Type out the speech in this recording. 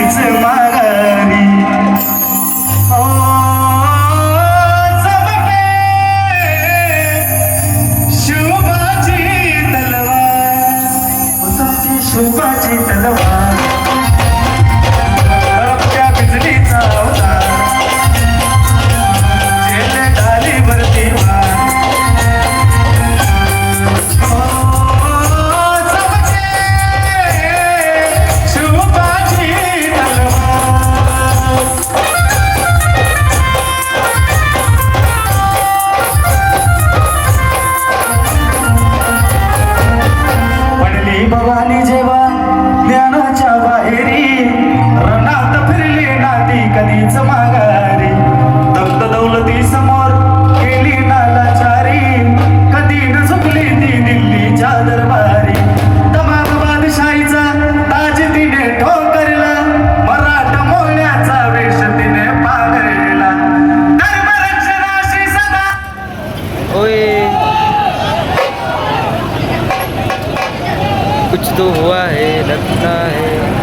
कधीच माघारी ओ चमके शुभाची तलवार चमके शुभाची तलवार तळपत्या बिजलीचा अवतार जेल ढालीवरती वार भवानी जेव्हा ज्ञानाच्या बाहेरी रणात फिरली नाती कधीच माघारी तख्त दौलती समोर केली नालाचारी कधी न झुकली ती दिल्लीच्या दरबारी तमाम बादशाहीचा ताज तिने ठोकरला मराठा मोहण्याचा वेश तिने पांघरला धर्मरक्षणाशी सदा कुछ तो हुआ है लगता है।